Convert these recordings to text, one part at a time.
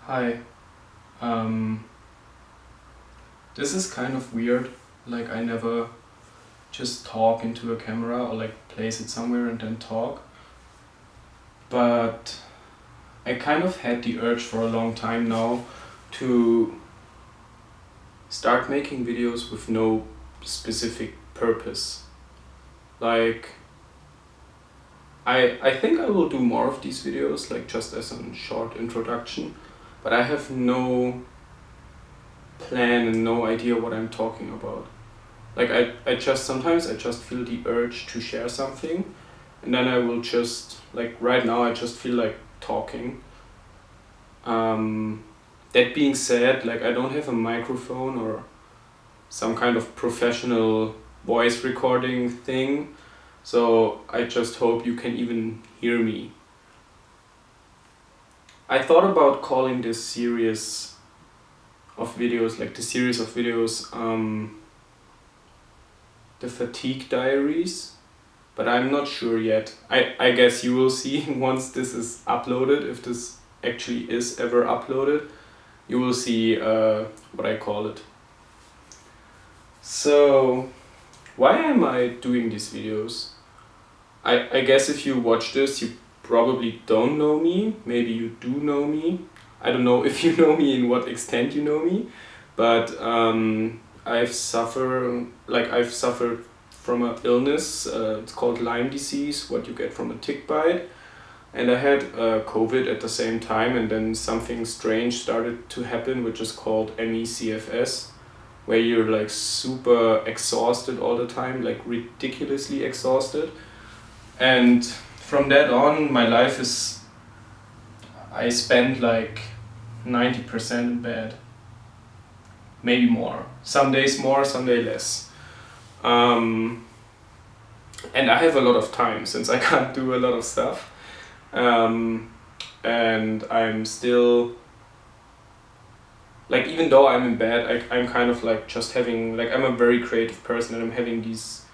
Hi. Um, this is kind of weird. Like, I never just talk into a camera or like place it somewhere and then talk. But I kind of had the urge for a long time now to start making videos with no specific purpose. Like, I think I will do more of these videos, like just as a short introduction, but I have no plan and no idea what I'm talking about. Like I just sometimes I just feel the urge to share something, and then I will just, like, right now I just feel like talking. That being said, like, I don't have a microphone or some kind of professional voice recording thing, so I just hope you can even hear me. I thought about calling this series of videos, like the series of videos, the Fatigue Diaries, but I'm not sure yet. I guess you will see once this is uploaded, if this actually is ever uploaded, you will see what I call it. So, why am I doing these videos? I guess if you watch this, you probably don't know me. Maybe you do know me. I don't know if you know me, in what extent you know me, but I've suffered from an illness. It's called Lyme disease, what you get from a tick bite, and I had COVID at the same time, and then something strange started to happen, which is called ME/CFS, where you're like super exhausted all the time, like ridiculously exhausted, and from that on, my life is, I spend like 90% in bed. Maybe more. Some days more, some days less. And I have a lot of time since I can't do a lot of stuff. And I'm still, like, even though I'm in bed, I'm kind of like just having, like, I'm a very creative person, and I'm having these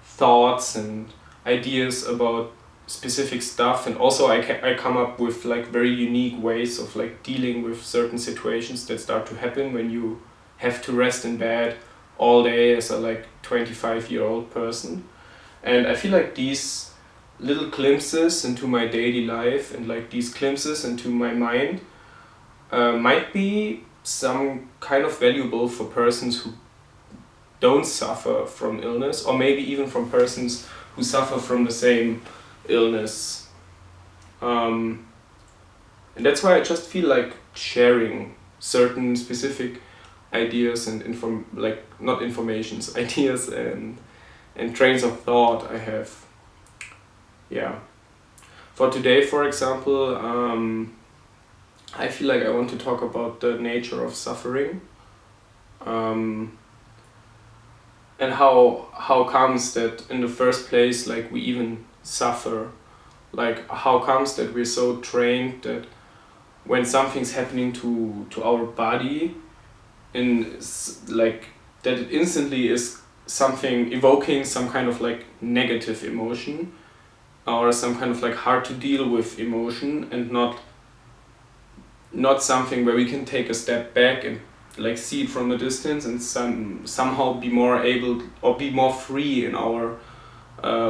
thoughts and ideas about specific stuff, and also I come up with like very unique ways of like dealing with certain situations that start to happen when you have to rest in bed all day as a like 25-year-old person. And I feel like these little glimpses into my daily life and like these glimpses into my mind might be some kind of valuable for persons who don't suffer from illness, or maybe even from persons who suffer from the same illness. And that's why I just feel like sharing certain specific ideas and not informations, ideas and trains of thought I have. Yeah. For today, for example, I feel like I want to talk about the nature of suffering. And how comes that in the first place, like, we even suffer? Like, how comes that we're so trained that when something's happening to our body, like, that it instantly is something evoking some kind of like negative emotion, or some kind of like hard to deal with emotion, and not something where we can take a step back and like see it from a distance and somehow be more able or be more free in our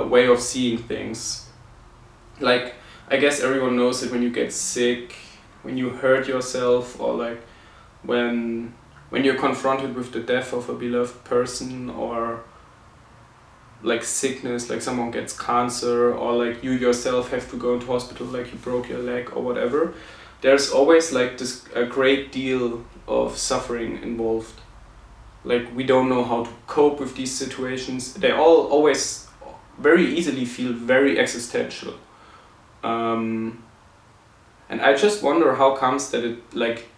way of seeing things. Like, I guess everyone knows that when you get sick, when you hurt yourself, or like when you're confronted with the death of a beloved person, or like sickness, like someone gets cancer, or like you yourself have to go into hospital, like you broke your leg or whatever, there's always like this a great deal of suffering involved. Like, we don't know how to cope with these situations. They all always very easily feel very existential. And I just wonder how comes that it like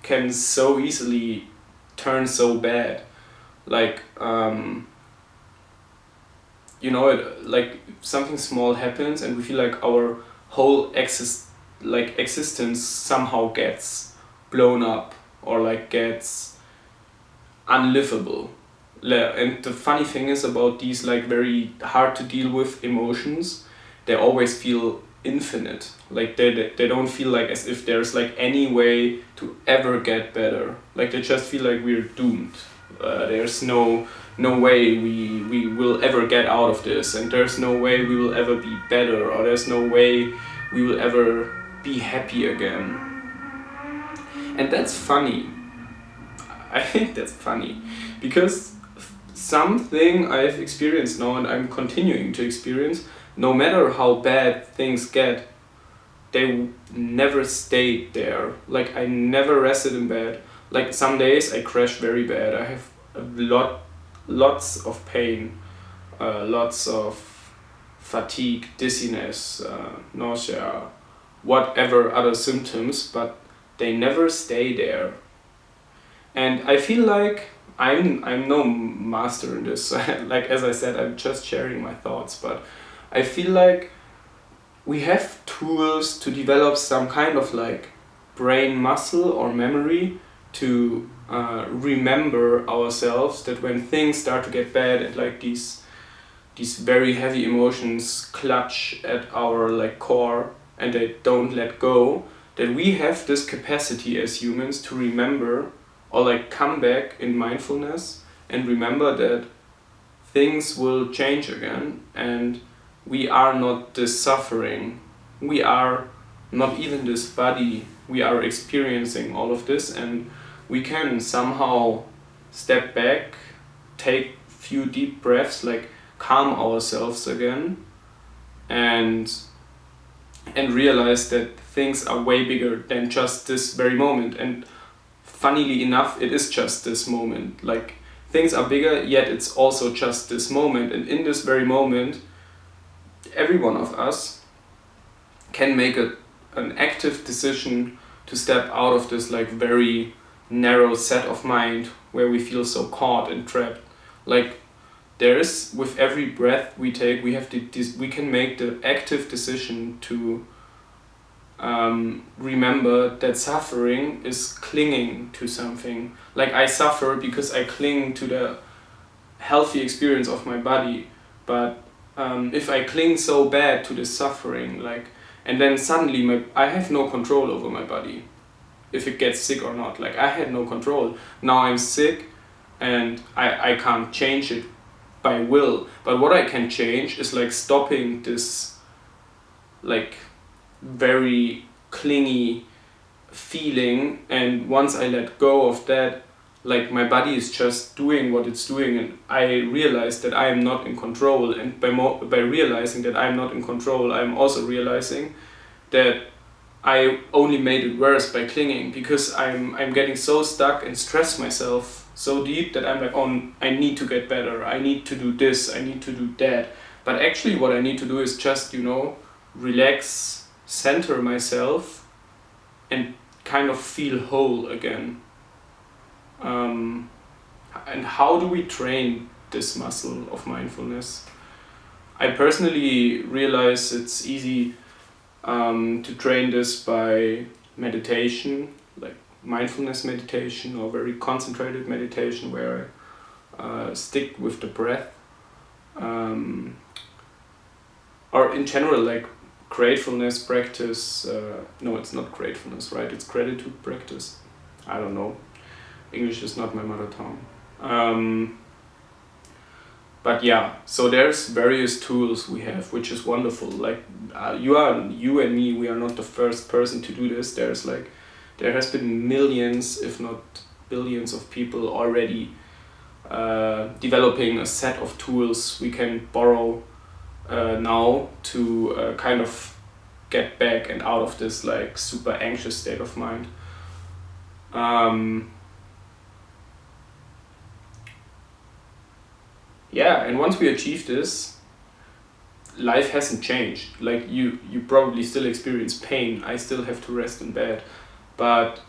can so easily turn so bad. Like, it, like, something small happens and we feel like our whole existence somehow gets blown up, or like gets unlivable. And the funny thing is about these like very hard to deal with emotions, they always feel infinite. Like they don't feel like as if there's like any way to ever get better. Like they just feel like we're doomed. There's no way we will ever get out of this, and there's no way we will ever be better, or there's no way we will ever be happy again. And that's funny. I think that's funny because something I've experienced now and I'm continuing to experience, no matter how bad things get, they never stayed there. Like I never rested in bed. Like some days I crash very bad. I have lots of pain, lots of fatigue, dizziness, nausea, whatever other symptoms, but they never stay there. And I feel like I'm no master in this. Like as I said, I'm just sharing my thoughts, but I feel like we have tools to develop some kind of like brain muscle or memory to remember ourselves, that when things start to get bad and like these very heavy emotions clutch at our like core and they don't let go, that we have this capacity as humans to remember or like come back in mindfulness and remember that things will change again, and we are not this suffering, we are not even this body, we are experiencing all of this, and we can somehow step back, take few deep breaths, like calm ourselves again, and realize that things are way bigger than just this very moment. And funnily enough, it is just this moment. Like things are bigger, yet it's also just this moment, and in this very moment every one of us can make an active decision to step out of this like very narrow set of mind where we feel so caught and trapped. Like there is, with every breath we take, we can make the active decision to remember that suffering is clinging to something. Like I suffer because I cling to the healthy experience of my body, but if I cling so bad to the suffering, like, and then suddenly I have no control over my body, if it gets sick or not. Like I had no control. Now I'm sick, and I can't change it by will. But what I can change is like stopping this like very clingy feeling, and once I let go of that, like my body is just doing what it's doing, and I realize that I am not in control. And by realizing that I'm not in control, I'm also realizing that I only made it worse by clinging, because I'm getting so stuck and stress myself so deep that I'm like, oh, I need to get better, I need to do this, I need to do that. But actually what I need to do is just, relax, center myself, and kind of feel whole again. And how do we train this muscle of mindfulness? I personally realize it's easy to train this by meditation, like mindfulness meditation or very concentrated meditation where I stick with the breath. Or in general, like gratefulness practice. No, it's not gratefulness, right? It's gratitude practice. I don't know. English is not my mother tongue. But yeah, so there's various tools we have, which is wonderful. Like you and me, we are not the first person to do this. There has been millions, if not billions, of people already developing a set of tools we can borrow now to kind of get back and out of this like super anxious state of mind. Yeah, and once we achieve this, life hasn't changed. Like you probably still experience pain. I still have to rest in bed, but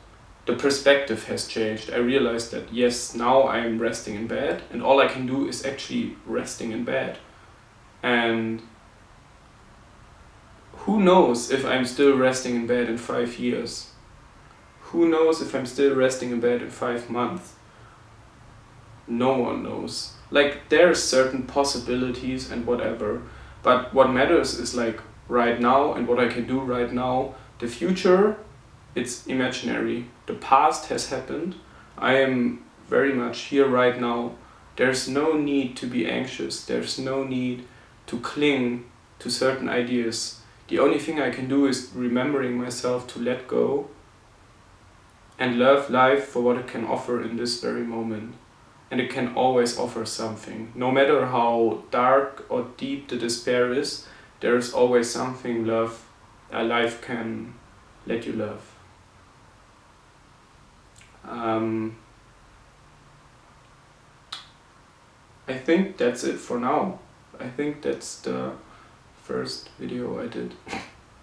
the perspective has changed. I realized that yes, now I'm resting in bed, and all I can do is actually resting in bed. And who knows if I'm still resting in bed in 5 years? Who knows if I'm still resting in bed in 5 months? No one knows. Like there are certain possibilities and whatever, but what matters is like right now and what I can do right now. The future, it's imaginary. The past has happened. I am very much here right now. There's no need to be anxious. There's no need to cling to certain ideas. The only thing I can do is remembering myself to let go and love life for what it can offer in this very moment. And it can always offer something. No matter how dark or deep the despair is, there is always something life can let you love. I think that's it for now. I think that's the first video I did.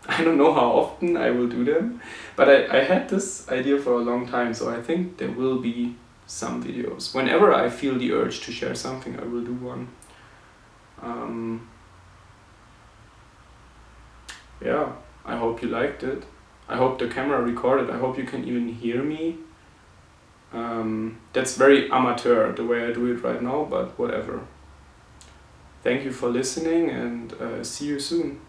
I don't know how often I will do them, but I had this idea for a long time, so I think there will be some videos. Whenever I feel the urge to share something, I will do one. Yeah, I hope you liked it. I hope the camera recorded. I hope you can even hear me. That's very amateur the way I do it right now, but whatever. Thank you for listening, and see you soon.